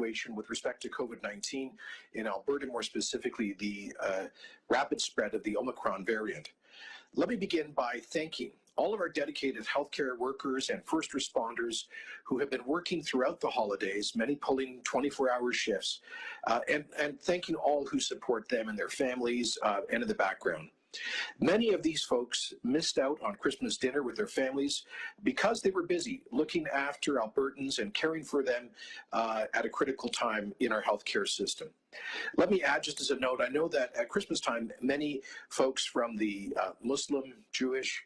situation with respect to COVID-19 in Alberta, more specifically the rapid spread of the Omicron variant. Let me begin by thanking all of our dedicated healthcare workers and first responders who have been working throughout the holidays, many pulling 24-hour shifts, and thanking all who support them and their families and in the background. Many of these folks missed out on Christmas dinner with their families because they were busy looking after Albertans and caring for them at a critical time in our healthcare system. Let me add, just as a note, I know that at Christmas time, many folks from the Muslim, Jewish,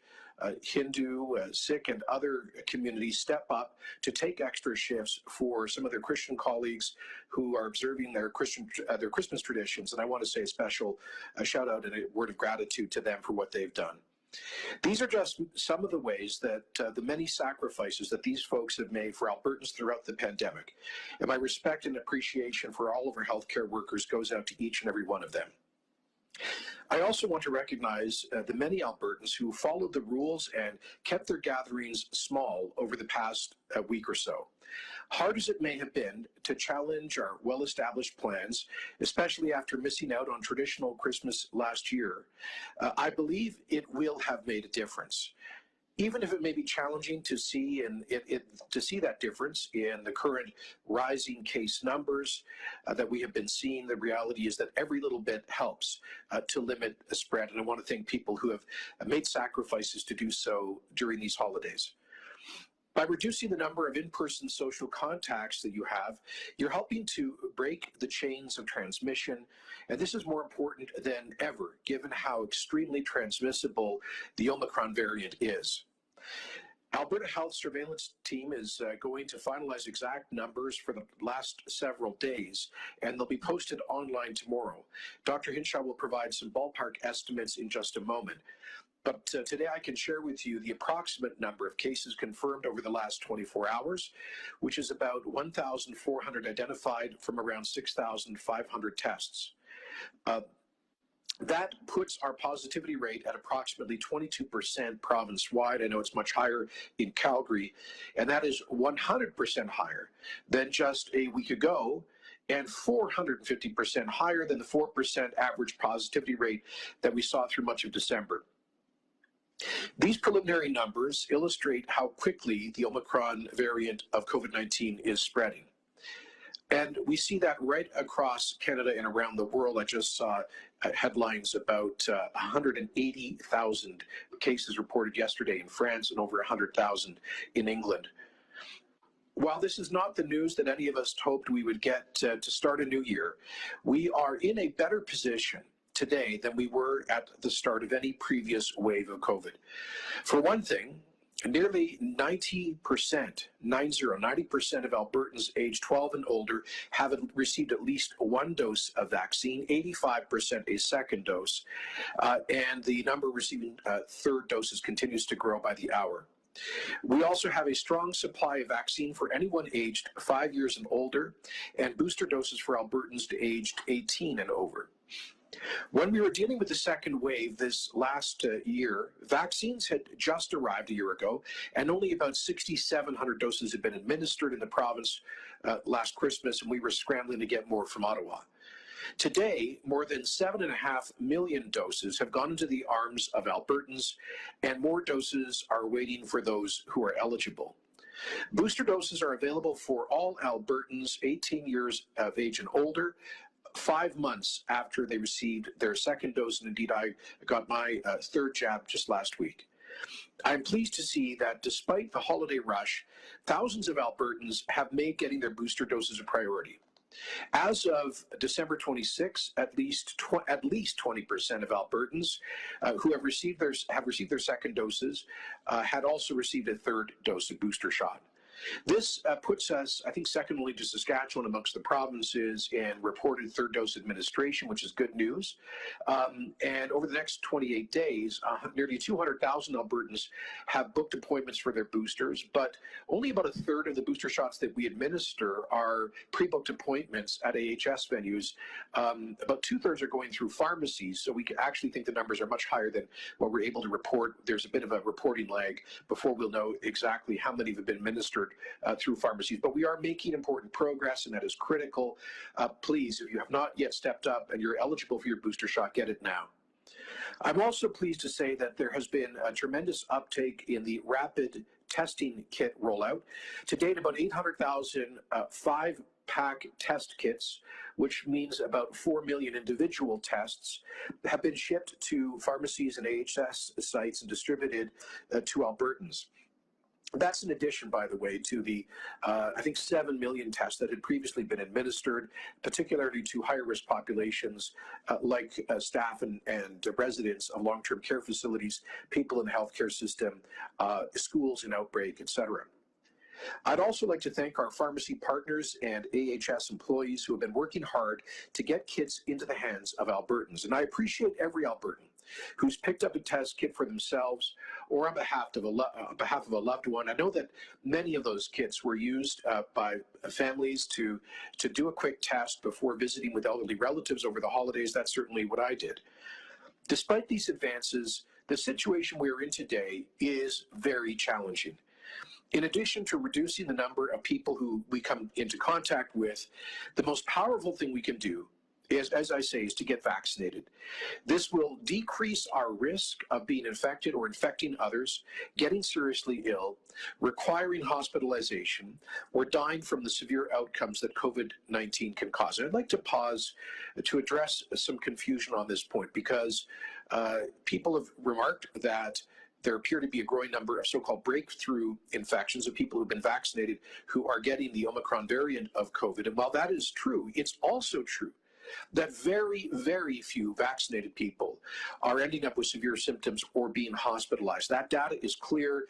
Hindu, Sikh, and other communities step up to take extra shifts for some of their Christian colleagues who are observing their Christmas traditions. And I want to say a special shout out and a word of gratitude to them for what they've done. These are just some of the ways that the many sacrifices that these folks have made for Albertans throughout the pandemic. And my respect and appreciation for all of our healthcare workers goes out to each and every one of them. I also want to recognize the many Albertans who followed the rules and kept their gatherings small over the past week or so. Hard as it may have been to challenge our well-established plans, especially after missing out on traditional Christmas last year, I believe it will have made a difference. Even if it may be challenging to see that difference in the current rising case numbers that we have been seeing, the reality is that every little bit helps to limit the spread. And I want to thank people who have made sacrifices to do so during these holidays. By reducing the number of in-person social contacts that you have, you're helping to break the chains of transmission. And this is more important than ever, given how extremely transmissible the Omicron variant is. Alberta Health Surveillance Team is going to finalize exact numbers for the last several days, and they'll be posted online tomorrow. Dr. Hinshaw will provide some ballpark estimates in just a moment. But today I can share with you the approximate number of cases confirmed over the last 24 hours, which is about 1,400 identified from around 6,500 tests. That puts our positivity rate at approximately 22% province-wide. I know it's much higher in Calgary, and that is 100% higher than just a week ago and 450% higher than the 4% average positivity rate that we saw through much of December. These preliminary numbers illustrate how quickly the Omicron variant of COVID-19 is spreading. And we see that right across Canada and around the world. I just saw headlines about 180,000 cases reported yesterday in France and over 100,000 in England. While this is not the news that any of us hoped we would get to start a new year, we are in a better position today than we were at the start of any previous wave of COVID. For one thing, nearly 90% of Albertans aged 12 and older have received at least one dose of vaccine, 85% a second dose, and the number receiving third doses continues to grow by the hour. We also have a strong supply of vaccine for anyone aged 5 years and older, and booster doses for Albertans aged 18 and over. When we were dealing with the second wave this last year, vaccines had just arrived a year ago, and only about 6,700 doses had been administered in the province last Christmas, and we were scrambling to get more from Ottawa. Today, more than 7.5 million doses have gone into the arms of Albertans, and more doses are waiting for those who are eligible. Booster doses are available for all Albertans 18 years of age and older, 5 months after they received their second dose, and indeed I got my third jab just last week. I'm pleased to see that despite the holiday rush, thousands of Albertans have made getting their booster doses a priority. As of December 26, at least 20% of Albertans who have received their second doses had also received a third dose of booster shot. This puts us, I think, second only to Saskatchewan amongst the provinces in reported third dose administration, which is good news. And over the next 28 days, nearly 200,000 Albertans have booked appointments for their boosters, but only about a third of the booster shots that we administer are pre-booked appointments at AHS venues. About two-thirds are going through pharmacies, so we actually think the numbers are much higher than what we're able to report. There's a bit of a reporting lag before we'll know exactly how many have been administered administered through pharmacies. But we are making important progress, and that is critical. Please, if you have not yet stepped up and you're eligible for your booster shot, get it now. I'm also pleased to say that there has been a tremendous uptake in the rapid testing kit rollout. To date, about 800,000 5-pack test kits, which means about 4 million individual tests, have been shipped to pharmacies and AHS sites and distributed to Albertans. That's in addition, by the way, to the, I think, 7 million tests that had previously been administered, particularly to higher risk populations like staff and residents of long-term care facilities, people in the healthcare system, schools in outbreak, etc. I'd also like to thank our pharmacy partners and AHS employees who have been working hard to get kits into the hands of Albertans. And I appreciate every Albertan who's picked up a test kit for themselves or on behalf of a loved one. I know that many of those kits were used by families to do a quick test before visiting with elderly relatives over the holidays. That's certainly what I did. Despite these advances, the situation we are in today is very challenging. In addition to reducing the number of people who we come into contact with, the most powerful thing we can do is, as I say, is to get vaccinated. This will decrease our risk of being infected or infecting others, getting seriously ill, requiring hospitalization, or dying from the severe outcomes that COVID-19 can cause. And I'd like to pause to address some confusion on this point, because people have remarked that there appear to be a growing number of so-called breakthrough infections of people who've been vaccinated who are getting the Omicron variant of COVID. And while that is true, it's also true that very, very few vaccinated people are ending up with severe symptoms or being hospitalized. That data is clear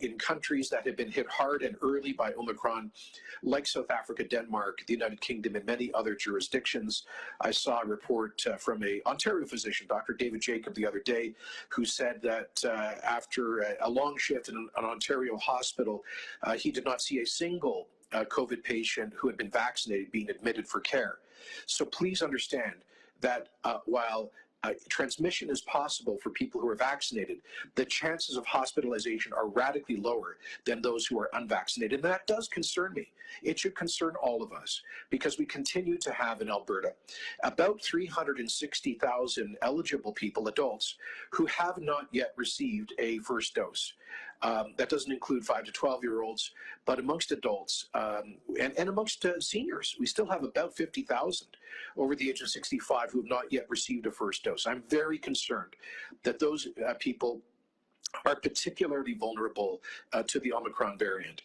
in countries that have been hit hard and early by Omicron, like South Africa, Denmark, the United Kingdom, and many other jurisdictions. I saw a report from an Ontario physician, Dr. David Jacob, the other day, who said that after a long shift in an Ontario hospital, he did not see a single COVID patient who had been vaccinated being admitted for care. So please understand that while transmission is possible for people who are vaccinated, the chances of hospitalization are radically lower than those who are unvaccinated. And that does concern me. It should concern all of us, because we continue to have in Alberta about 360,000 eligible people, adults, who have not yet received a first dose. That doesn't include 5 to 12-year-olds, but amongst adults and amongst seniors, we still have about 50,000 over the age of 65 who have not yet received a first dose. I'm very concerned that those people are particularly vulnerable to the Omicron variant.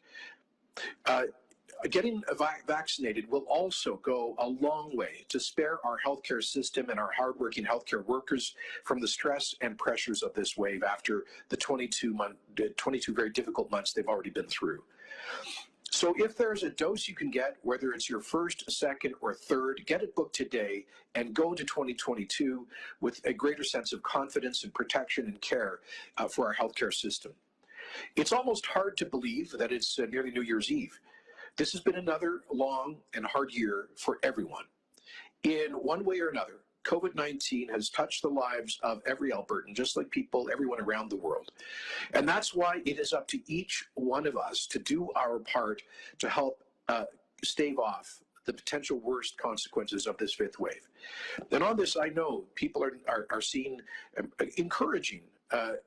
Getting vaccinated will also go a long way to spare our healthcare system and our hardworking healthcare workers from the stress and pressures of this wave after the 22 very difficult months they've already been through. So if there's a dose you can get, whether it's your first, second, or third, get it booked today and go into 2022 with a greater sense of confidence and protection and care for our healthcare system. It's almost hard to believe that it's nearly New Year's Eve. This has been another long and hard year for everyone. In one way or another, COVID-19 has touched the lives of every Albertan, just like everyone around the world. And that's why it is up to each one of us to do our part to help stave off the potential worst consequences of this fifth wave. And on this, I know people are seeing encouraging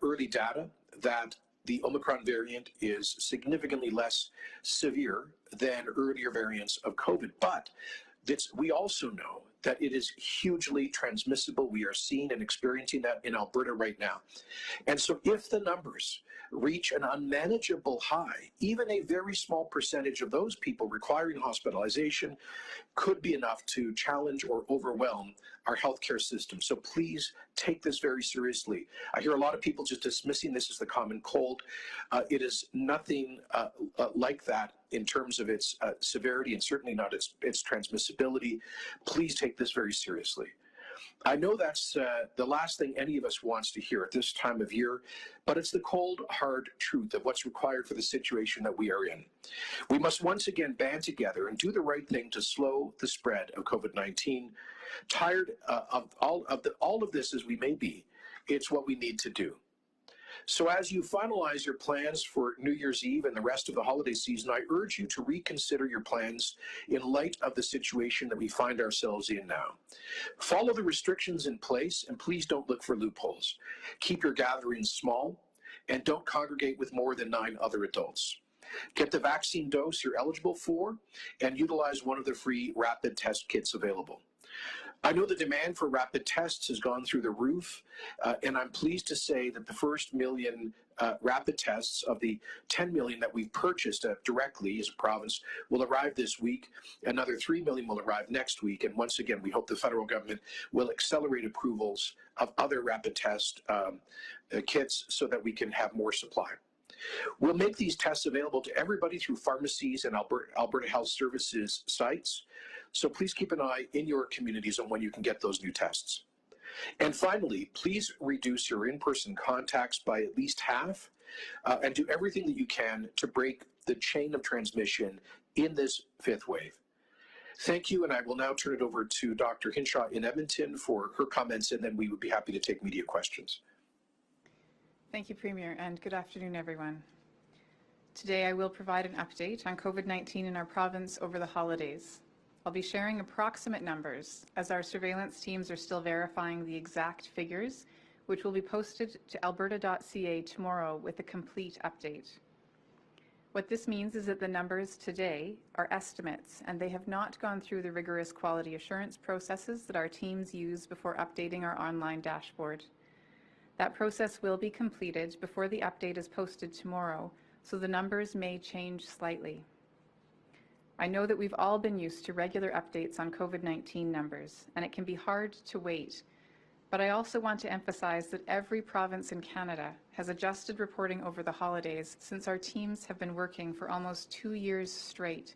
early data that the Omicron variant is significantly less severe than earlier variants of COVID. But we also know that it is hugely transmissible. We are seeing and experiencing that in Alberta right now. And so if the numbers reach an unmanageable high, even a very small percentage of those people requiring hospitalization could be enough to challenge or overwhelm our healthcare system. So please take this very seriously. I hear a lot of people just dismissing this as the common cold. It is nothing like that in terms of its severity, and certainly not its transmissibility. Please take this very seriously. I know that's the last thing any of us wants to hear at this time of year, but it's the cold, hard truth of what's required for the situation that we are in. We must once again band together and do the right thing to slow the spread of COVID-19. Tired of all of this as we may be, it's what we need to do. So as you finalize your plans for New Year's Eve and the rest of the holiday season, I urge you to reconsider your plans in light of the situation that we find ourselves in now. Follow the restrictions in place and please don't look for loopholes. Keep your gatherings small and don't congregate with more than 9 other adults. Get the vaccine dose you're eligible for and utilize one of the free rapid test kits available. I know the demand for rapid tests has gone through the roof, and I'm pleased to say that the first million rapid tests of the 10 million that we've purchased directly as a province will arrive this week. Another 3 million will arrive next week. And once again, we hope the federal government will accelerate approvals of other rapid test kits so that we can have more supply. We'll make these tests available to everybody through pharmacies and Alberta Health Services sites. So please keep an eye in your communities on when you can get those new tests. And finally, please reduce your in-person contacts by at least half and do everything that you can to break the chain of transmission in this 5th wave. Thank you, and I will now turn it over to Dr. Hinshaw in Edmonton for her comments, and then we would be happy to take media questions. Thank you, Premier, and good afternoon, everyone. Today I will provide an update on COVID-19 in our province over the holidays. I'll be sharing approximate numbers as our surveillance teams are still verifying the exact figures, which will be posted to alberta.ca tomorrow with a complete update. What this means is that the numbers today are estimates, and they have not gone through the rigorous quality assurance processes that our teams use before updating our online dashboard. That process will be completed before the update is posted tomorrow, so the numbers may change slightly. I know that we've all been used to regular updates on COVID-19 numbers, and it can be hard to wait. But I also want to emphasize that every province in Canada has adjusted reporting over the holidays since our teams have been working for almost 2 years straight,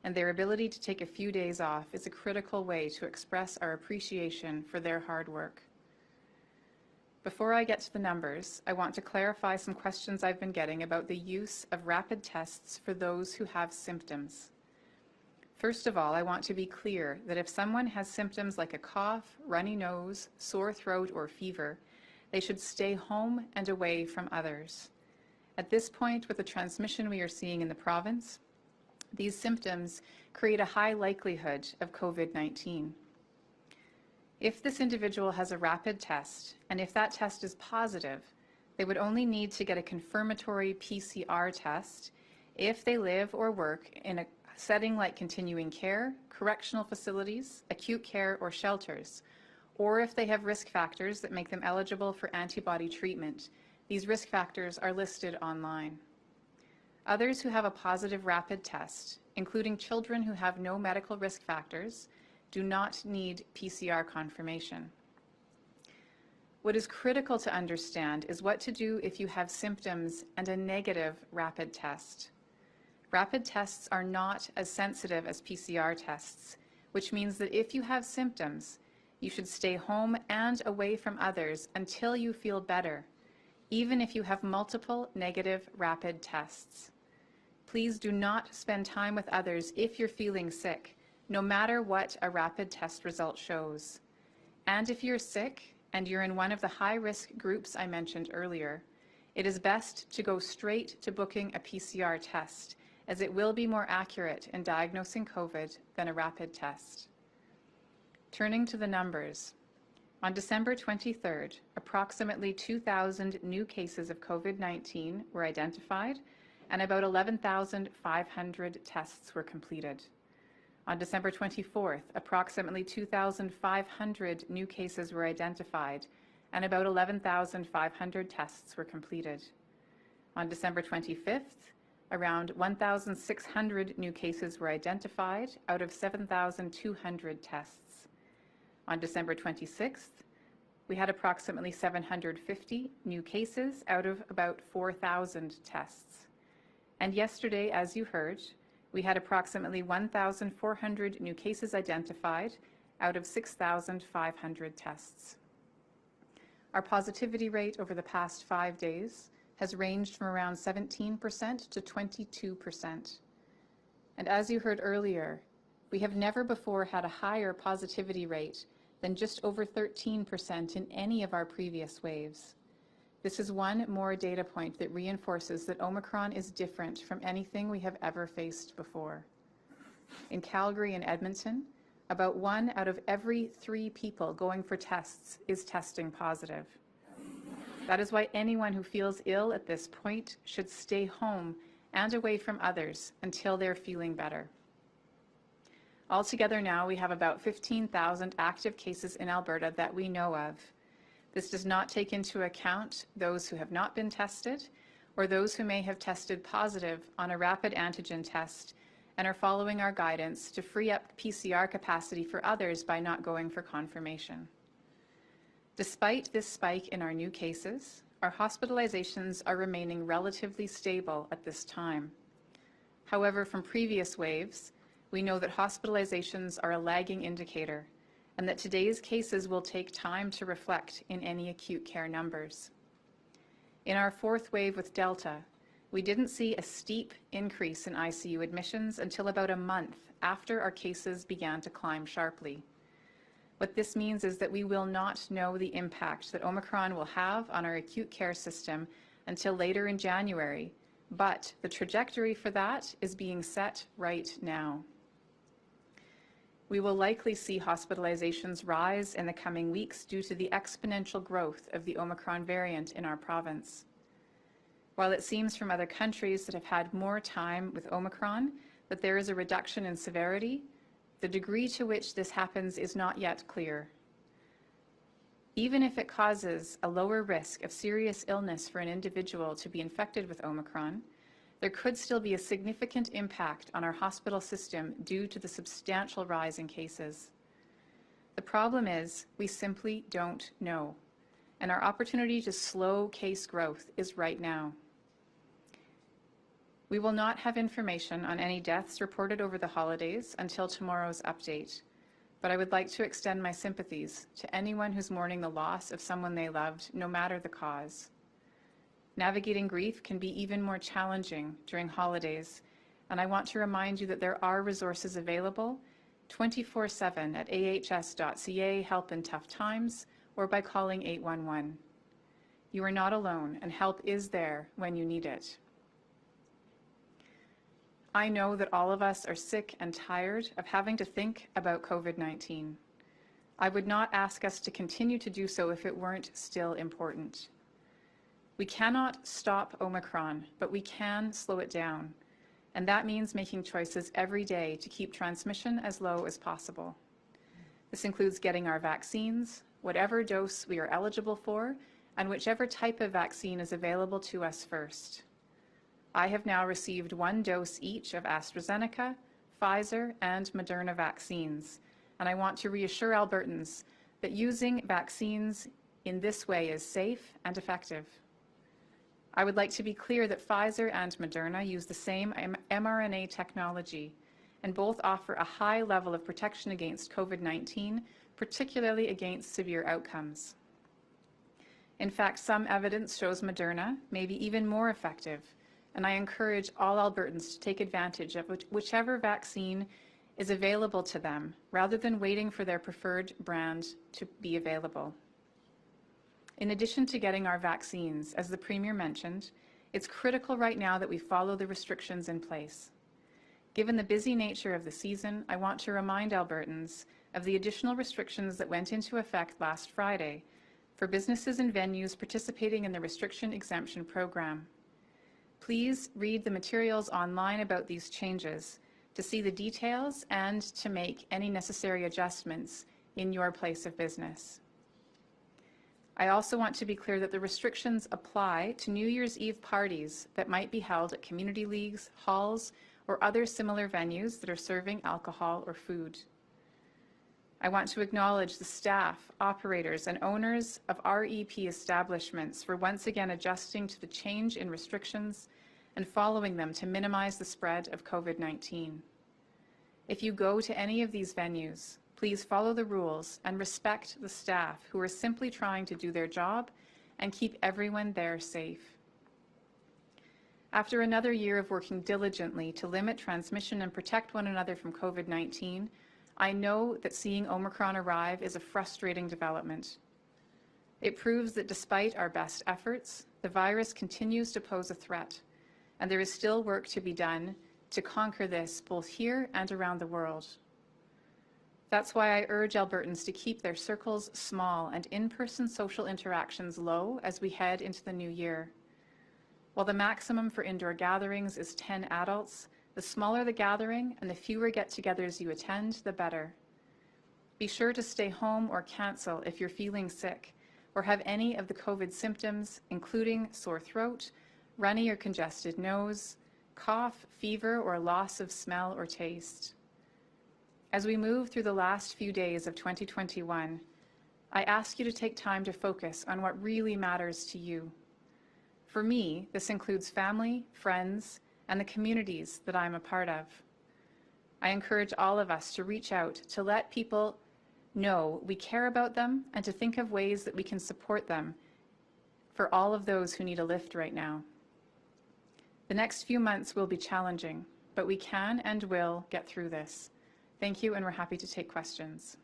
and their ability to take a few days off is a critical way to express our appreciation for their hard work. Before I get to the numbers, I want to clarify some questions I've been getting about the use of rapid tests for those who have symptoms. First of all, I want to be clear that if someone has symptoms like a cough, runny nose, sore throat, or fever, they should stay home and away from others. At this point, with the transmission we are seeing in the province, these symptoms create a high likelihood of COVID-19. If this individual has a rapid test, and if that test is positive, they would only need to get a confirmatory PCR test if they live or work in a setting like continuing care, correctional facilities, acute care, or shelters, or if they have risk factors that make them eligible for antibody treatment. These risk factors are listed online. Others who have a positive rapid test, including children who have no medical risk factors, do not need PCR confirmation. What is critical to understand is what to do if you have symptoms and a negative rapid test. Rapid tests are not as sensitive as PCR tests, which means that if you have symptoms, you should stay home and away from others until you feel better, even if you have multiple negative rapid tests. Please do not spend time with others if you're feeling sick, no matter what a rapid test result shows. And if you're sick and you're in one of the high-risk groups I mentioned earlier, it is best to go straight to booking a PCR test, as it will be more accurate in diagnosing COVID than a rapid test. Turning to the numbers, on December 23rd, approximately 2,000 new cases of COVID-19 were identified and about 11,500 tests were completed. On December 24th, approximately 2,500 new cases were identified and about 11,500 tests were completed. On December 25th, around 1,600 new cases were identified out of 7,200 tests. On December 26th, we had approximately 750 new cases out of about 4,000 tests. And yesterday, as you heard, we had approximately 1,400 new cases identified out of 6,500 tests. Our positivity rate over the past 5 days has ranged from around 17% to 22%. And as you heard earlier, we have never before had a higher positivity rate than just over 13% in any of our previous waves. This is one more data point that reinforces that Omicron is different from anything we have ever faced before. In Calgary and Edmonton, about 1 out of every 3 people going for tests is testing positive. That is why anyone who feels ill at this point should stay home and away from others until they're feeling better. Altogether now, we have about 15,000 active cases in Alberta that we know of. This does not take into account those who have not been tested or those who may have tested positive on a rapid antigen test and are following our guidance to free up PCR capacity for others by not going for confirmation. Despite this spike in our new cases, our hospitalizations are remaining relatively stable at this time. However, from previous waves, we know that hospitalizations are a lagging indicator and that today's cases will take time to reflect in any acute care numbers. In our 4th wave with Delta, we didn't see a steep increase in ICU admissions until about a month after our cases began to climb sharply. What this means is that we will not know the impact that Omicron will have on our acute care system until later in January, but the trajectory for that is being set right now. We will likely see hospitalizations rise in the coming weeks due to the exponential growth of the Omicron variant in our province. While it seems from other countries that have had more time with Omicron that there is a reduction in severity, the degree to which this happens is not yet clear. Even if it causes a lower risk of serious illness for an individual to be infected with Omicron, there could still be a significant impact on our hospital system due to the substantial rise in cases. The problem is we simply don't know, and our opportunity to slow case growth is right now. We will not have information on any deaths reported over the holidays until tomorrow's update, but I would like to extend my sympathies to anyone who's mourning the loss of someone they loved, no matter the cause. Navigating grief can be even more challenging during holidays, and I want to remind you that there are resources available 24/7 at ahs.ca Help in Tough Times or by calling 811. You are not alone, and help is there when you need it. I know that all of us are sick and tired of having to think about COVID-19. I would not ask us to continue to do so if it weren't still important. We cannot stop Omicron, but we can slow it down, and that means making choices every day to keep transmission as low as possible. This includes getting our vaccines, whatever dose we are eligible for, and whichever type of vaccine is available to us first. I have now received 1 dose each of AstraZeneca, Pfizer, and Moderna vaccines, and I want to reassure Albertans that using vaccines in this way is safe and effective. I would like to be clear that Pfizer and Moderna use the same mRNA technology, and both offer a high level of protection against COVID-19, particularly against severe outcomes. In fact, some evidence shows Moderna may be even more effective, and I encourage all Albertans to take advantage of whichever vaccine is available to them, rather than waiting for their preferred brand to be available. In addition to getting our vaccines, as the Premier mentioned, it's critical right now that we follow the restrictions in place. Given the busy nature of the season, I want to remind Albertans of the additional restrictions that went into effect last Friday for businesses and venues participating in the Restriction Exemption Program. Please read the materials online about these changes to see the details and to make any necessary adjustments in your place of business. I also want to be clear that the restrictions apply to New Year's Eve parties that might be held at community leagues, halls, or other similar venues that are serving alcohol or food. I want to acknowledge the staff, operators, and owners of REP establishments for once again adjusting to the change in restrictions and following them to minimize the spread of COVID-19. If you go to any of these venues, please follow the rules and respect the staff who are simply trying to do their job and keep everyone there safe. After another year of working diligently to limit transmission and protect one another from COVID-19, I know that seeing Omicron arrive is a frustrating development. It proves that despite our best efforts, the virus continues to pose a threat, and there is still work to be done to conquer this both here and around the world. That's why I urge Albertans to keep their circles small and in-person social interactions low as we head into the new year. While the maximum for indoor gatherings is 10 adults, the smaller the gathering and the fewer get-togethers you attend, the better. Be sure to stay home or cancel if you're feeling sick or have any of the COVID symptoms, including sore throat, runny or congested nose, cough, fever, or loss of smell or taste. As we move through the last few days of 2021, I ask you to take time to focus on what really matters to you. For me, this includes family, friends, and the communities that I'm a part of. I encourage all of us to reach out to let people know we care about them and to think of ways that we can support them for all of those who need a lift right now. The next few months will be challenging, but we can and will get through this. Thank you, and we're happy to take questions.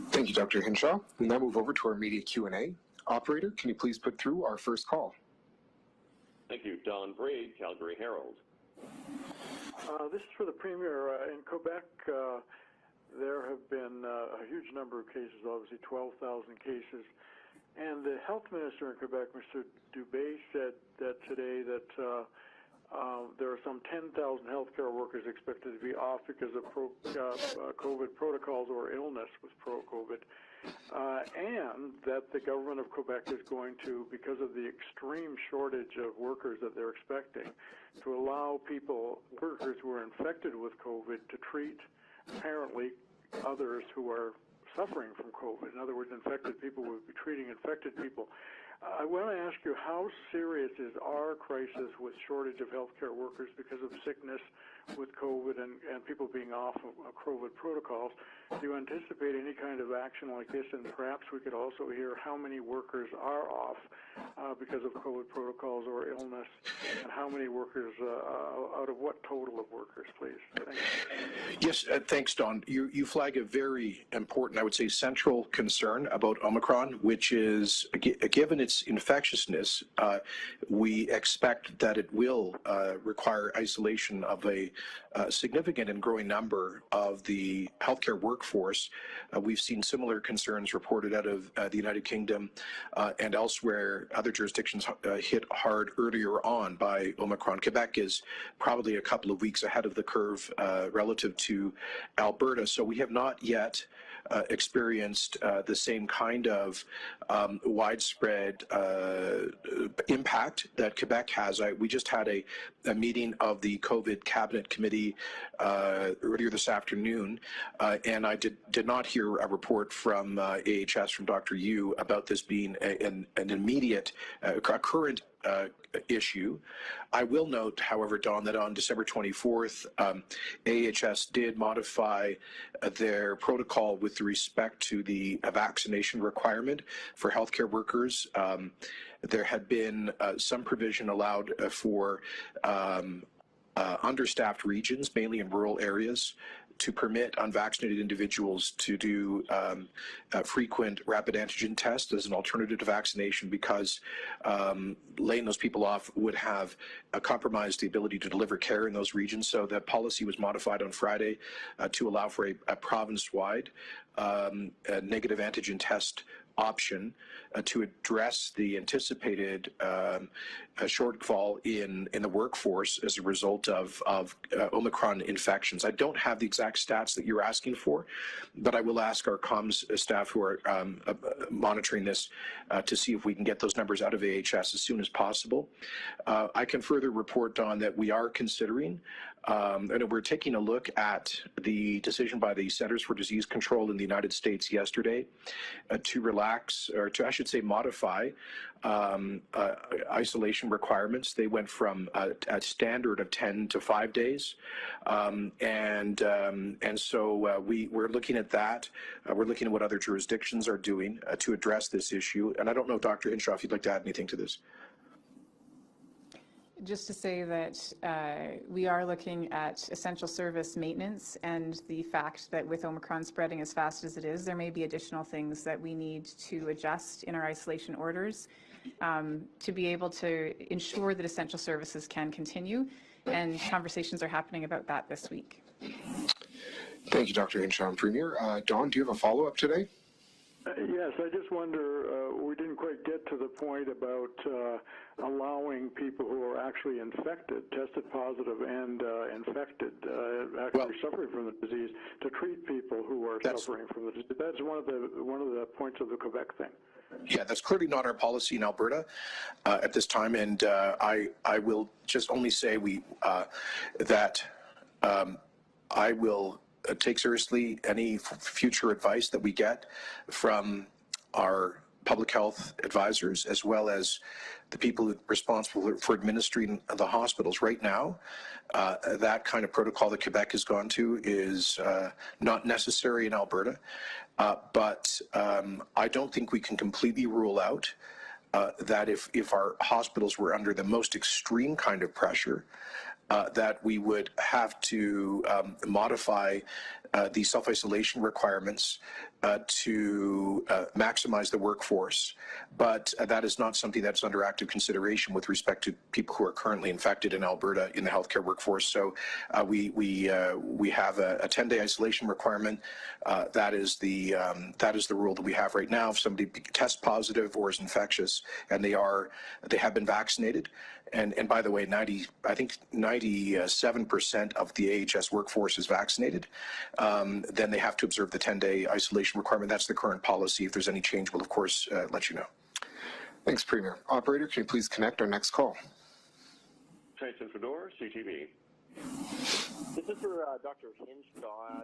Thank you, Dr. Hinshaw. We'll now move over to our media Q&A. Operator, can you please put through our first call? Thank you. Don Braid, Calgary Herald. This is for the Premier. In Quebec, there have been a huge number of cases, obviously 12,000 cases. And the health minister in Quebec, Mr. Dubé, said that today that there are some 10,000 healthcare workers expected to be off because of COVID protocols or illness with COVID. And that the government of Quebec is going to, because of the extreme shortage of workers that they're expecting, to allow workers who are infected with COVID to treat, apparently, others who are suffering from COVID. In other words, infected people will be treating infected people. I want to ask you, how serious is our crisis with shortage of healthcare workers because of sickness with COVID and people being off of COVID protocols? Do you anticipate any kind of action like this? And perhaps we could also hear how many workers are off because of COVID protocols or illness, and how many workers, out of what total of workers, please? Thank you. Yes, thanks, Don. You flag a very important, I would say, central concern about Omicron, which is, given its infectiousness, we expect that it will require isolation of a significant and growing number of the healthcare workforce. We've seen similar concerns reported out of the United Kingdom and elsewhere. Other jurisdictions hit hard earlier on by Omicron. Quebec is probably a couple of weeks ahead of the curve relative to Alberta. So we have not yet experienced the same kind of widespread impact that Quebec has. We just had a meeting of the COVID Cabinet Committee earlier this afternoon, and I did not hear a report from AHS, from Dr. Yu, about this being an immediate, current issue. I will note, however, Don, that on December 24th, AHS did modify their protocol with respect to the vaccination requirement for healthcare workers. There had been some provision allowed for understaffed regions, mainly in rural areas, to permit unvaccinated individuals to do frequent rapid antigen tests as an alternative to vaccination, because laying those people off would have compromised the ability to deliver care in those regions. So that policy was modified on Friday to allow for a province-wide negative antigen test option to address the anticipated shortfall in the workforce as a result of Omicron infections. I don't have the exact stats that you're asking for, but I will ask our comms staff who are monitoring this to see if we can get those numbers out of AHS as soon as possible. I can further report on that we are considering, and we're taking a look at the decision by the Centers for Disease Control in the United States yesterday to relax, or to, I should say, modify isolation requirements. They went from a standard of 10 to 5 days, and so we're looking at that. We're looking at what other jurisdictions are doing to address this issue. And I don't know, Dr. Hinshaw, if you'd like to add anything to this. Just to say that we are looking at essential service maintenance and the fact that with Omicron spreading as fast as it is, there may be additional things that we need to adjust in our isolation orders to be able to ensure that essential services can continue, and conversations are happening about that this week. Thank you, Dr. Hinshaw and Premier. Don, do you have a follow-up today? Yes, I just wonder, we didn't quite get to the point about allowing people who are actually infected, tested positive and infected, actually suffering from the disease, to treat people who are suffering from the disease. That's one of the points of the Quebec thing. Yeah, that's clearly not our policy in Alberta at this time, and I will just only say that I will take seriously any future advice that we get from our public health advisors, as well as the people responsible for administering the hospitals. Right now, that kind of protocol that Quebec has gone to is not necessary in Alberta, but I don't think we can completely rule out that if our hospitals were under the most extreme kind of pressure, that we would have to modify the self-isolation requirements to maximize the workforce. But that is not something that's under active consideration with respect to people who are currently infected in Alberta in the healthcare workforce. So we have a 10-day isolation requirement. That is the rule that we have right now. If somebody tests positive or is infectious and they have been vaccinated, and by the way, I think 97% of the AHS workforce is vaccinated, then they have to observe the 10-day isolation requirement. That's the current policy. If there's any change, we'll of course let you know. Thanks, Premier. Operator, can you please connect our next call? Tyson Fedor, CTV. This is for Dr. Hinshaw.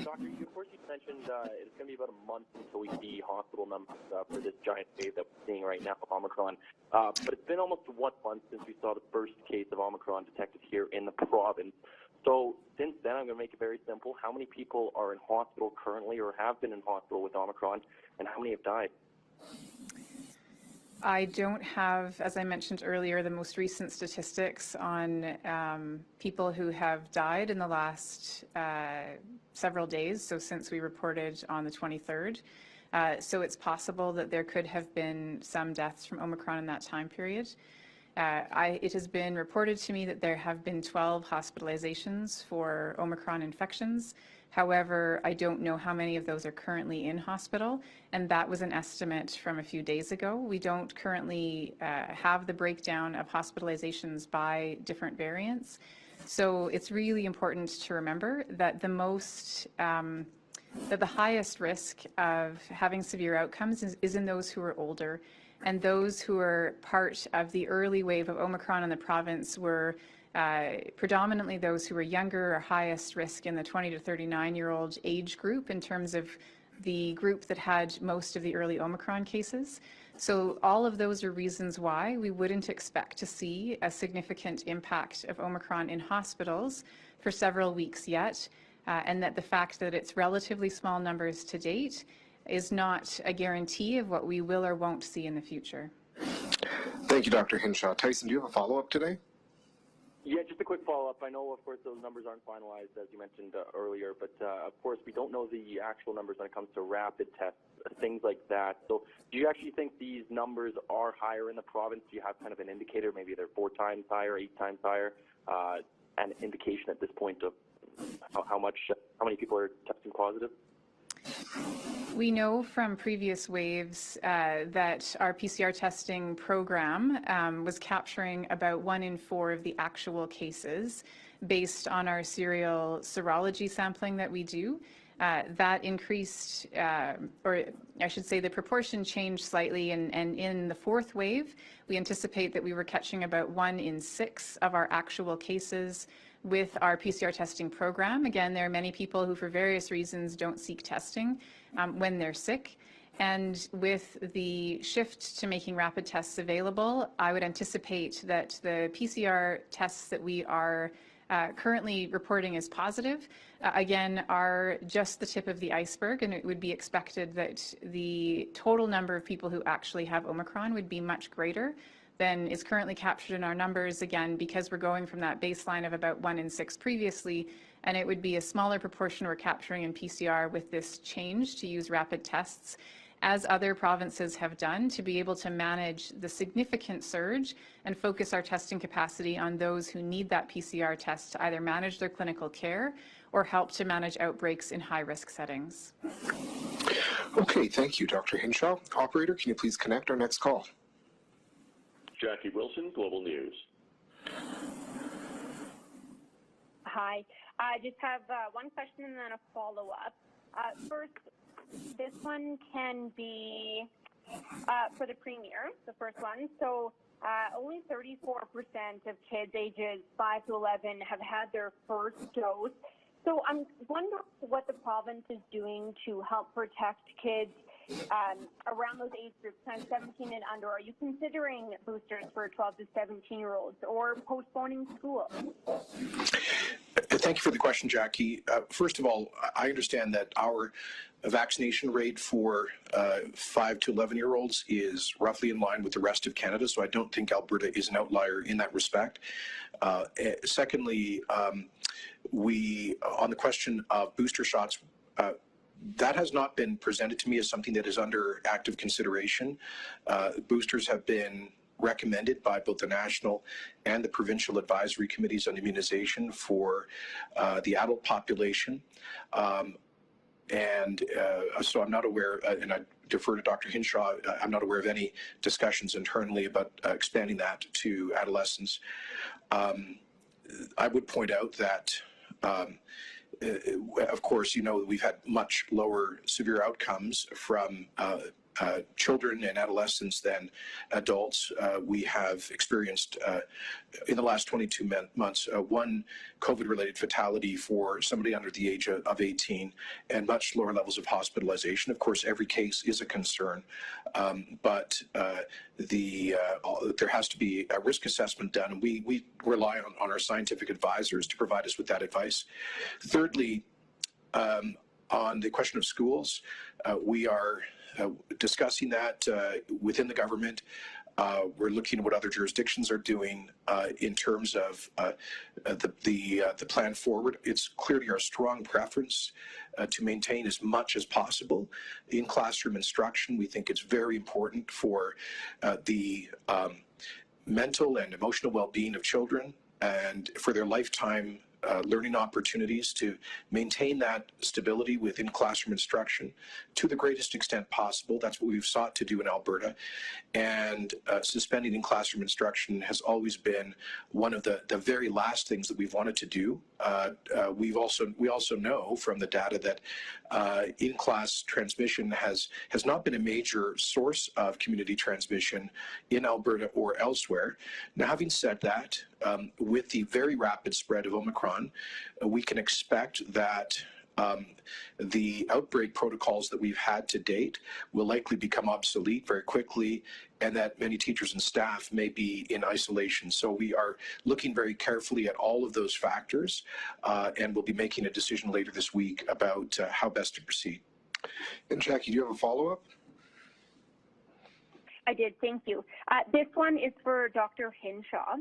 Doctor, of course, you mentioned it's going to be about a month until we see hospital numbers for this giant wave that we're seeing right now of Omicron. But it's been almost 1 month since we saw the first case of Omicron detected here in the province. So since then, I'm going to make it very simple. How many people are in hospital currently or have been in hospital with Omicron, and how many have died? I don't have, as I mentioned earlier, the most recent statistics on people who have died in the last several days, so since we reported on the 23rd. So it's possible that there could have been some deaths from Omicron in that time period. It has been reported to me that there have been 12 hospitalizations for Omicron infections. However, I don't know how many of those are currently in hospital, and that was an estimate from a few days ago. We don't currently have the breakdown of hospitalizations by different variants. So it's really important to remember that that the highest risk of having severe outcomes is in those who are older, and those who are part of the early wave of Omicron in the province were predominantly those who were younger or highest risk in the 20 to 39-year-old age group in terms of the group that had most of the early Omicron cases. So all of those are reasons why we wouldn't expect to see a significant impact of Omicron in hospitals for several weeks yet, and that the fact that it's relatively small numbers to date is not a guarantee of what we will or won't see in the future. Thank you, Dr. Hinshaw. Tyson, do you have a follow-up today? Yeah, just a quick follow-up. I know, of course, those numbers aren't finalized, as you mentioned earlier, but of course, we don't know the actual numbers when it comes to rapid tests, things like that. So do you actually think these numbers are higher in the province? Do you have kind of an indicator, maybe they're 4 times higher, 8 times higher, an indication at this point of how many people are testing positive? We know from previous waves that our PCR testing program was capturing about 1 in 4 of the actual cases based on our serial serology sampling that we do. That increased, or I should say the proportion changed slightly, and in the 4th wave, we anticipate that we were catching about 1 in 6 of our actual cases with our PCR testing program. Again, there are many people who, for various reasons, don't seek testing when they're sick. And with the shift to making rapid tests available, I would anticipate that the PCR tests that we are currently reporting as positive, again, are just the tip of the iceberg, and it would be expected that the total number of people who actually have Omicron would be much greater. than is currently captured in our numbers, again, because we're going from that baseline of about 1 in 6 previously, and it would be a smaller proportion we're capturing in PCR with this change to use rapid tests, as other provinces have done, to be able to manage the significant surge and focus our testing capacity on those who need that PCR test to either manage their clinical care or help to manage outbreaks in high-risk settings. Okay, thank you, Dr. Hinshaw. Operator, can you please connect our next call? Jackie Wilson, Global News. Hi. I just have one question and then a follow-up. First, this one can be for the Premier, the first one. So only 34% of kids ages 5 to 11 have had their first dose. So I'm wondering what the province is doing to help protect kids around those age groups, 17 and under. Are you considering boosters for 12 to 17-year-olds or postponing school? Thank you for the question, Jackie. First of all, I understand that our vaccination rate for 5 to 11-year-olds is roughly in line with the rest of Canada, so I don't think Alberta is an outlier in that respect. Secondly, on the question of booster shots, that has not been presented to me as something that is under active consideration. Boosters have been recommended by both the national and the provincial advisory committees on immunization for the adult population. So I'm not aware, and I defer to Dr. Hinshaw, I'm not aware of any discussions internally about expanding that to adolescents. I would point out that of course, you know, we've had much lower severe outcomes from children and adolescents than adults. We have experienced in the last 22 months one COVID-related fatality for somebody under the age of 18 and much lower levels of hospitalization. Of course, every case is a concern, but there has to be a risk assessment done, and we rely on our scientific advisors to provide us with that advice. Thirdly, on the question of schools, we are discussing that within the government. We're looking at what other jurisdictions are doing in terms of the plan forward. It's clearly our strong preference to maintain as much as possible in classroom instruction. We think it's very important for the mental and emotional well-being of children and for their lifetime learning opportunities, to maintain that stability within classroom instruction to the greatest extent possible. That's what we've sought to do in Alberta. And suspending in classroom instruction has always been one of the very last things that we've wanted to do. We also know from the data that in-class transmission has not been a major source of community transmission in Alberta or elsewhere. Now, having said that, with the very rapid spread of Omicron, we can expect that the outbreak protocols that we've had to date will likely become obsolete very quickly, and that many teachers and staff may be in isolation. So we are looking very carefully at all of those factors, and we'll be making a decision later this week about how best to proceed. And Jackie, do you have a follow-up? I did, thank you. This one is for Dr. Hinshaw.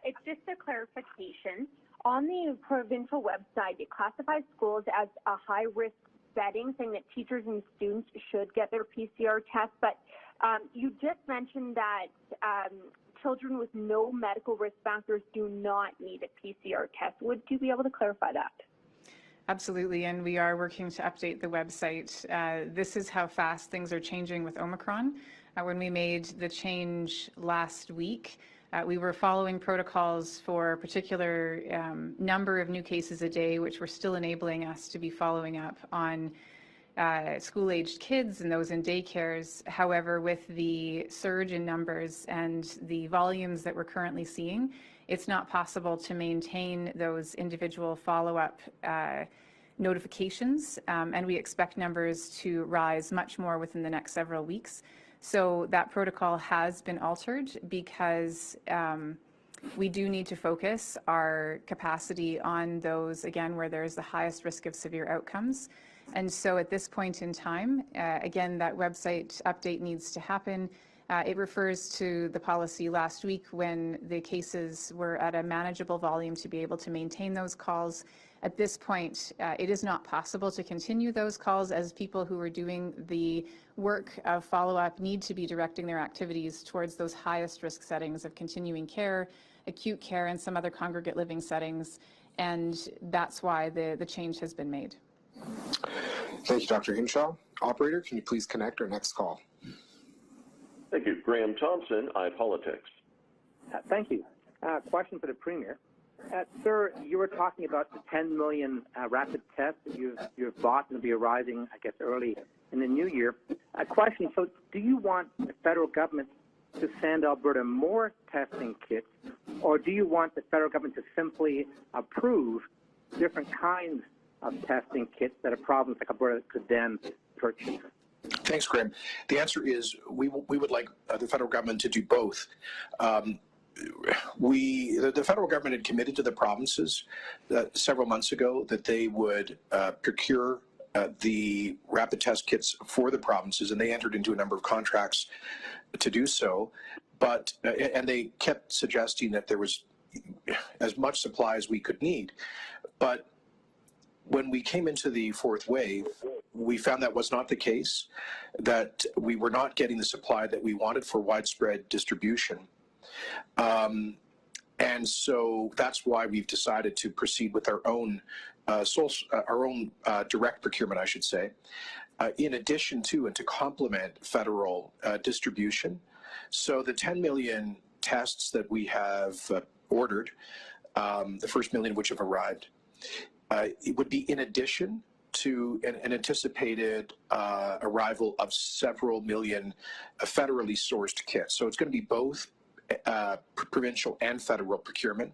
It's just a clarification. On the provincial website, it classifies schools as a high-risk setting, saying that teachers and students should get their PCR test. But you just mentioned that children with no medical risk factors do not need a PCR test. Would you be able to clarify that? Absolutely, and we are working to update the website. This is how fast things are changing with Omicron. When we made the change last week, we were following protocols for a particular number of new cases a day, which were still enabling us to be following up on school-aged kids and those in daycares. However, with the surge in numbers and the volumes that we're currently seeing, it's not possible to maintain those individual follow-up notifications, and we expect numbers to rise much more within the next several weeks. So that protocol has been altered because we do need to focus our capacity on those, again, where there is the highest risk of severe outcomes. And so at this point in time, again, that website update needs to happen. It refers to the policy last week when the cases were at a manageable volume to be able to maintain those calls. At this point, it is not possible to continue those calls as people who are doing the work of follow-up need to be directing their activities towards those highest risk settings of continuing care, acute care, and some other congregate living settings. And that's why the change has been made. Thank you, Dr. Hinshaw. Operator, can you please connect our next call? Thank you. Graham Thompson, iPolitics. Thank you. Question for the Premier. Sir, you were talking about the 10 million rapid tests that you've bought and will be arriving, I guess, early in the new year. A question, so do you want the federal government to send Alberta more testing kits, or do you want the federal government to simply approve different kinds of testing kits that a province like Alberta could then purchase? Thanks, Graham. The answer is we would like the federal government to do both. The federal government had committed to the provinces several months ago that they would procure the rapid test kits for the provinces, and they entered into a number of contracts to do so. But and they kept suggesting that there was as much supply as we could need. But when we came into the fourth wave, we found that was not the case, that we were not getting the supply that we wanted for widespread distribution. And so that's why we've decided to proceed with our own direct procurement, I should say, in addition to and to complement federal distribution. So the 10 million tests that we have ordered, the first million of which have arrived, it would be in addition to an anticipated arrival of several million federally sourced kits. So it's going to be both provincial and federal procurement.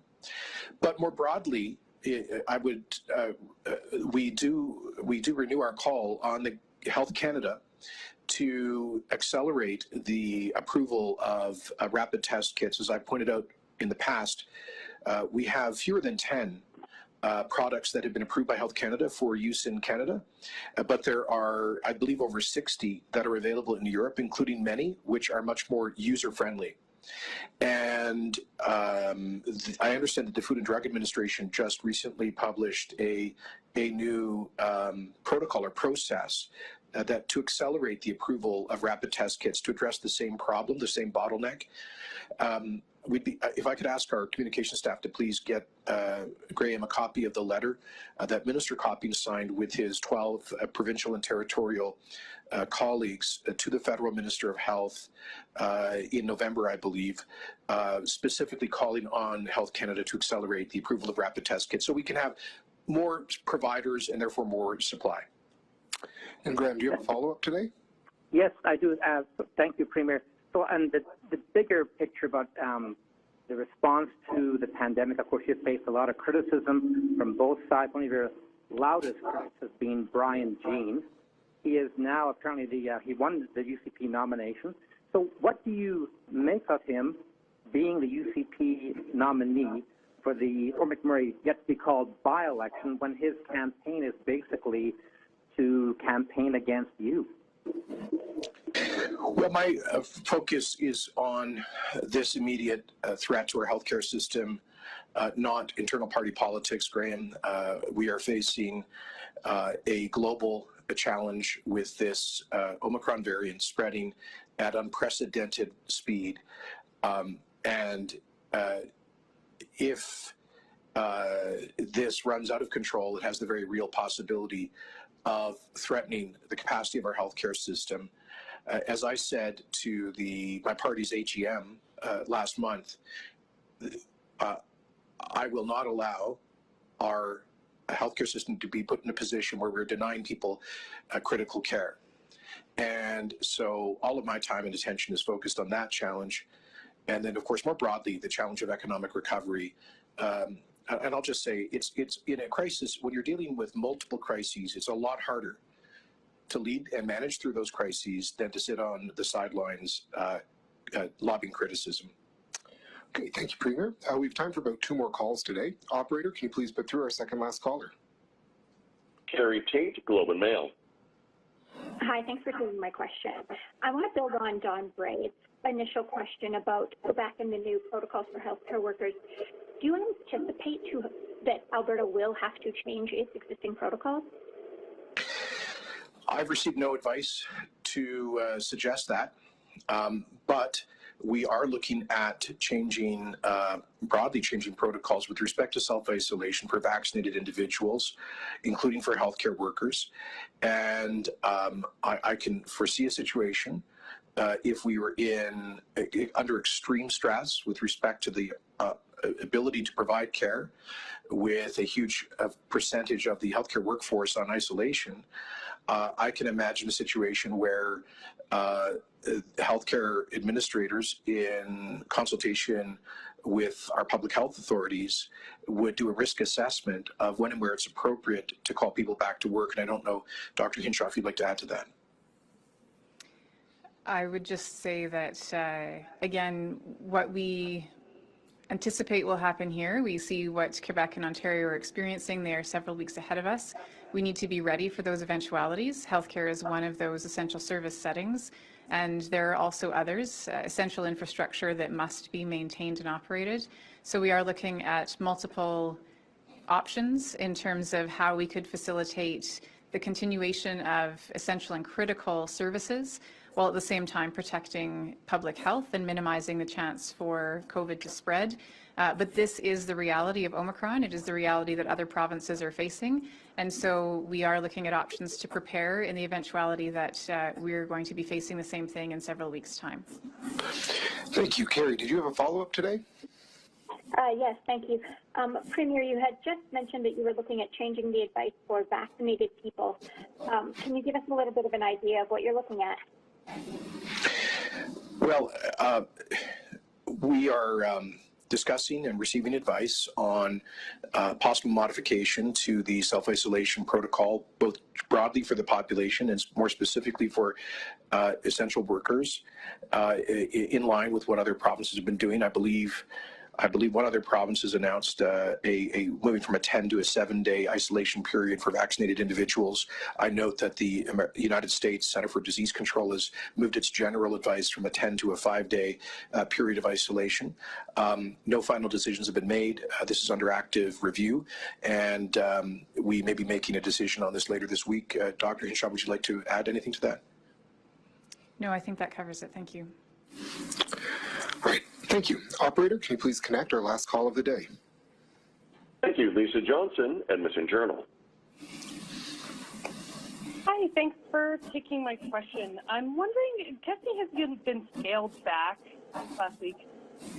But more broadly, we do renew our call on the Health Canada to accelerate the approval of rapid test kits. As I pointed out in the past, we have fewer than 10 products that have been approved by Health Canada for use in Canada, but there are, I believe, over 60 that are available in Europe, including many which are much more user-friendly. And I understand that the Food and Drug Administration just recently published a new protocol or process that to accelerate the approval of rapid test kits to address the same problem, the same bottleneck. If I could ask our communication staff to please get Graham a copy of the letter that Minister Copping signed with his 12 provincial and territorial colleagues to the Federal Minister of Health in November, I believe, specifically calling on Health Canada to accelerate the approval of rapid test kits so we can have more providers and therefore more supply. And Graham, do you have a follow-up today? Yes, I do. Thank you, Premier. So, and the bigger picture about the response to the pandemic, of course, you've faced a lot of criticism from both sides. One of your loudest critics has been Brian Jean. He is now apparently he won the UCP nomination. So what do you make of him being the UCP nominee for the Fort McMurray yet to be called by-election when his campaign is basically to campaign against you? Well, my focus is on this immediate threat to our healthcare system, not internal party politics, Graham. We are facing a global challenge with this Omicron variant spreading at unprecedented speed. And if this runs out of control, it has the very real possibility of threatening the capacity of our healthcare system. As I said to my party's AGM last month, I will not allow our healthcare system to be put in a position where we're denying people critical care. And so all of my time and attention is focused on that challenge. And then, of course, more broadly, the challenge of economic recovery. And I'll just say, it's in a crisis, when you're dealing with multiple crises, it's a lot harder to lead and manage through those crises than to sit on the sidelines lobbing criticism. Okay, thank you, Premier. We have time for about 2 more calls today. Operator, can you please put through our second last caller? Carrie Tate, Globe and Mail. Hi, thanks for taking my question. I want to build on Don Braid's initial question about Quebec and the new protocols for healthcare workers. Do you anticipate that Alberta will have to change its existing protocols? I've received no advice to suggest that, but we are looking at broadly changing protocols with respect to self-isolation for vaccinated individuals, including for healthcare workers. And I can foresee a situation if we were under extreme stress with respect to the ability to provide care, with a huge percentage of the healthcare workforce on isolation. I can imagine a situation where healthcare administrators, in consultation with our public health authorities, would do a risk assessment of when and where it's appropriate to call people back to work. And I don't know, Dr. Hinshaw, if you'd like to add to that. I would just say that, again, what we anticipate will happen here. We see what Quebec and Ontario are experiencing. They are several weeks ahead of us. We need to be ready for those eventualities. Healthcare is one of those essential service settings, and there are also others, essential infrastructure that must be maintained and operated. So we are looking at multiple options in terms of how we could facilitate the continuation of essential and critical services, while at the same time protecting public health and minimizing the chance for COVID to spread. But this is the reality of Omicron. It is the reality that other provinces are facing. And so we are looking at options to prepare in the eventuality that we're going to be facing the same thing in several weeks' time. Thank you. Carrie, did you have a follow-up today? Yes, thank you. Premier, you had just mentioned that you were looking at changing the advice for vaccinated people. Can you give us a little bit of an idea of what you're looking at? Well, we are discussing and receiving advice on possible modification to the self-isolation protocol, both broadly for the population and more specifically for essential workers, in line with what other provinces have been doing. I believe one other province has announced moving from a 10 to a 7-day isolation period for vaccinated individuals. I note that the United States Center for Disease Control has moved its general advice from a 10 to a 5-day period of isolation. No final decisions have been made. This is under active review, and we may be making a decision on this later this week. Dr. Hinshaw, would you like to add anything to that? No, I think that covers it. Thank you. Right. Thank you. Operator, can you please connect our last call of the day? Thank you, Lisa Johnson, Edmonton Journal. Hi, thanks for taking my question. I'm wondering, Kenney has been scaled back last week,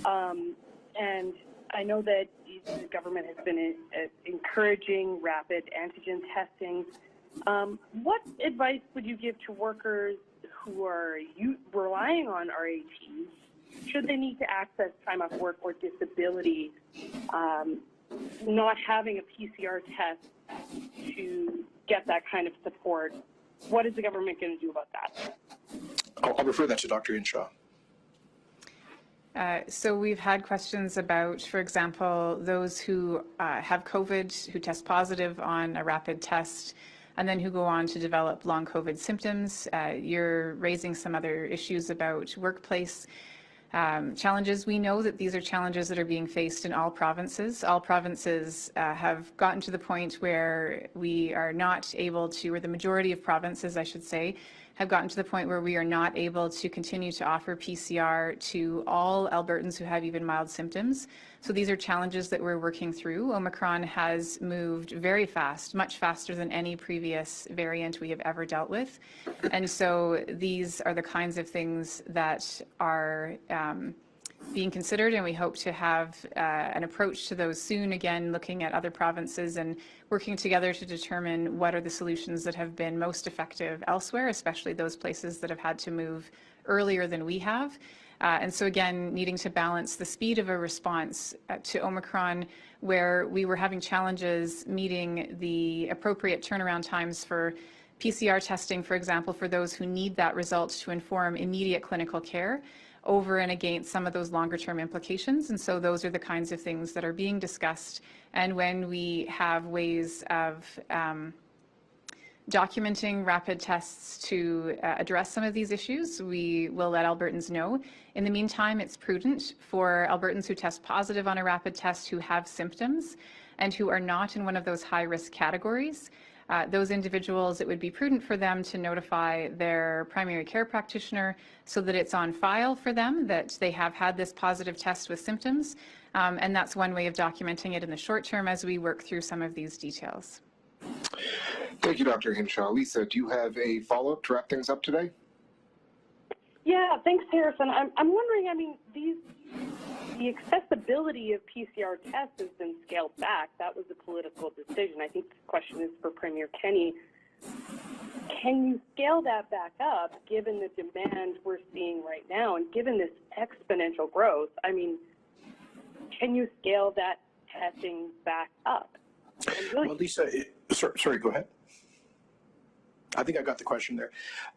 and I know that the government has been encouraging rapid antigen testing. What advice would you give to workers who are relying on RATs should they need to access time off work or disability, not having a PCR test to get that kind of support? What is the government going to do about that? I'll refer that to Dr. Hinshaw. So we've had questions about, for example, those who have COVID, who test positive on a rapid test, and then who go on to develop long COVID symptoms. You're raising some other issues about workplace challenges. We know that these are challenges that are being faced in all provinces. All provinces have gotten to the point where we are not able to, or the majority of provinces, I should say, have gotten to the point where we are not able to continue to offer PCR to all Albertans who have even mild symptoms. So these are challenges that we're working through. Omicron has moved very fast, much faster than any previous variant we have ever dealt with. And so these are the kinds of things that are being considered, and we hope to have an approach to those soon, again, looking at other provinces and working together to determine what are the solutions that have been most effective elsewhere, especially those places that have had to move earlier than we have. And so again, needing to balance the speed of a response to Omicron, where we were having challenges meeting the appropriate turnaround times for PCR testing, for example, for those who need that result to inform immediate clinical care, over and against some of those longer term implications. And so those are the kinds of things that are being discussed. And when we have ways of documenting rapid tests to address some of these issues. We will let Albertans know. In the meantime, it's prudent for Albertans who test positive on a rapid test who have symptoms and who are not in one of those high-risk categories. Those individuals, it would be prudent for them to notify their primary care practitioner so that it's on file for them that they have had this positive test with symptoms. And that's one way of documenting it in the short term as we work through some of these details. Thank you, Dr. Hinshaw. Lisa, do you have a follow-up to wrap things up today? Yeah, thanks, Harrison. I'm wondering, I mean, the accessibility of PCR tests has been scaled back. That was a political decision. I think the question is for Premier Kenney. Can you scale that back up given the demand we're seeing right now and given this exponential growth? I mean, can you scale that testing back up? Well, Lisa, sorry, go ahead. I think I got the question there.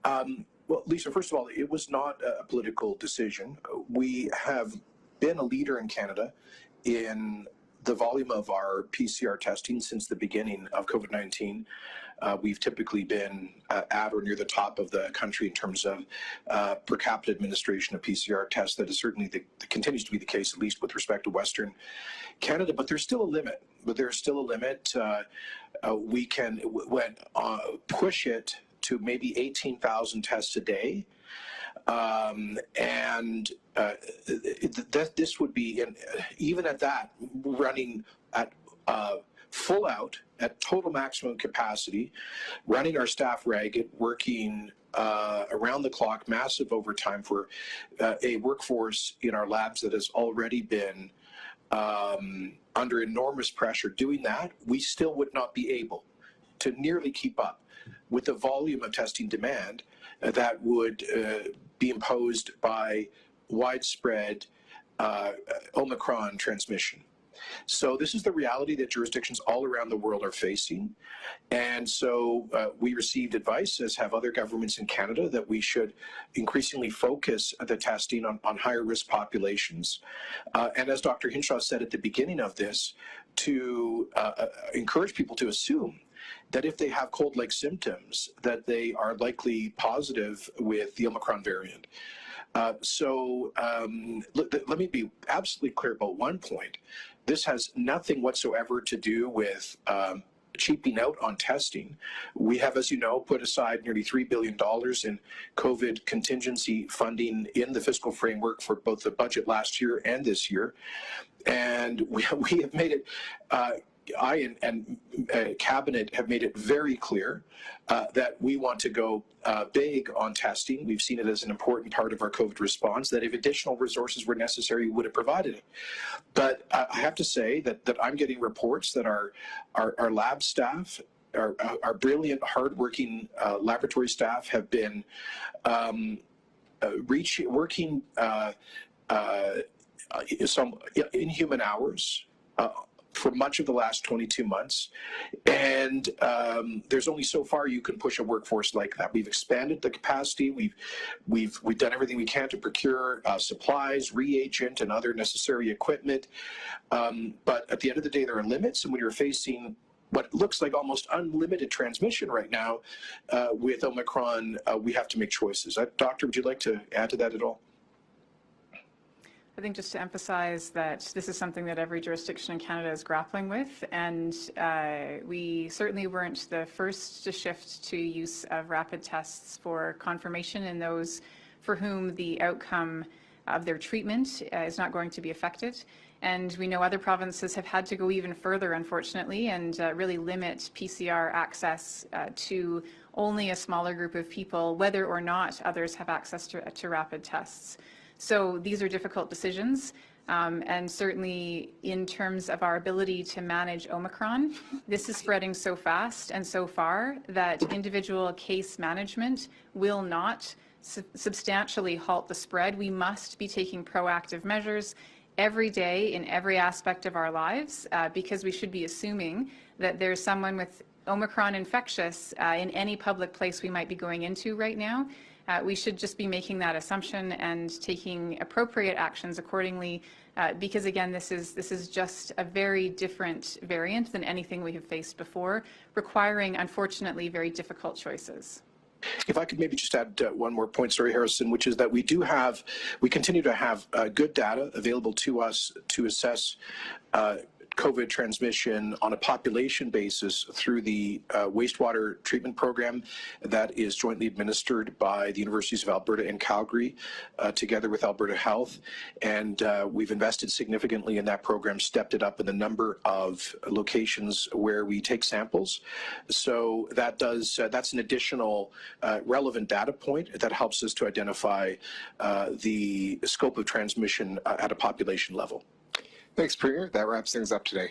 Well, Lisa, first of all, it was not a political decision. We have been a leader in Canada in the volume of our PCR testing since the beginning of COVID-19. We've typically been at or near the top of the country in terms of per capita administration of PCR tests. That is certainly that continues to be the case, at least with respect to Western Canada. But there's still a limit. We can push it to maybe 18,000 tests a day. This would be, even at that, running at full out, at total maximum capacity, running our staff ragged, working around the clock, massive overtime for a workforce in our labs that has already been under enormous pressure. Doing that, we still would not be able to nearly keep up with the volume of testing demand that would be imposed by widespread Omicron transmission. So this is the reality that jurisdictions all around the world are facing. And so we received advice, as have other governments in Canada, that we should increasingly focus the testing on higher risk populations. And as Dr. Hinshaw said at the beginning of this, to encourage people to assume that if they have cold-like symptoms, that they are likely positive with the Omicron variant. Let me be absolutely clear about one point. This has nothing whatsoever to do with cheaping out on testing. We have, as you know, put aside nearly $3 billion in COVID contingency funding in the fiscal framework for both the budget last year and this year. And we have made it, I and Cabinet have made it very clear that we want to go big on testing. We've seen it as an important part of our COVID response, that if additional resources were necessary, we would have provided it. But I have to say that I'm getting reports that our lab staff, our brilliant, hardworking laboratory staff have been working some inhuman hours for much of the last 22 months. And there's only so far you can push a workforce like that. We've expanded the capacity. We've done everything we can to procure supplies, reagent, and other necessary equipment. But at the end of the day, there are limits. And when you're facing what looks like almost unlimited transmission right now with Omicron, we have to make choices. Doctor, would you like to add to that at all? I think just to emphasize that this is something that every jurisdiction in Canada is grappling with, and we certainly weren't the first to shift to use of rapid tests for confirmation in those for whom the outcome of their treatment is not going to be affected. And we know other provinces have had to go even further, unfortunately, and really limit PCR access to only a smaller group of people, whether or not others have access to rapid tests. So these are difficult decisions, and certainly in terms of our ability to manage Omicron, this is spreading so fast and so far that individual case management will not substantially halt the spread. We must be taking proactive measures every day in every aspect of our lives because we should be assuming that there's someone with Omicron infectious in any public place we might be going into right now. we should just be making that assumption and taking appropriate actions accordingly, because again, this is just a very different variant than anything we have faced before, requiring, unfortunately, very difficult choices. If I could maybe just add one more point, sorry, Harrison, which is that we continue to have good data available to us to assess COVID transmission on a population basis through the wastewater treatment program that is jointly administered by the Universities of Alberta and Calgary together with Alberta Health. And we've invested significantly in that program, stepped it up in the number of locations where we take samples. So that's an additional relevant data point that helps us to identify the scope of transmission at a population level. Thanks, Premier. That wraps things up today.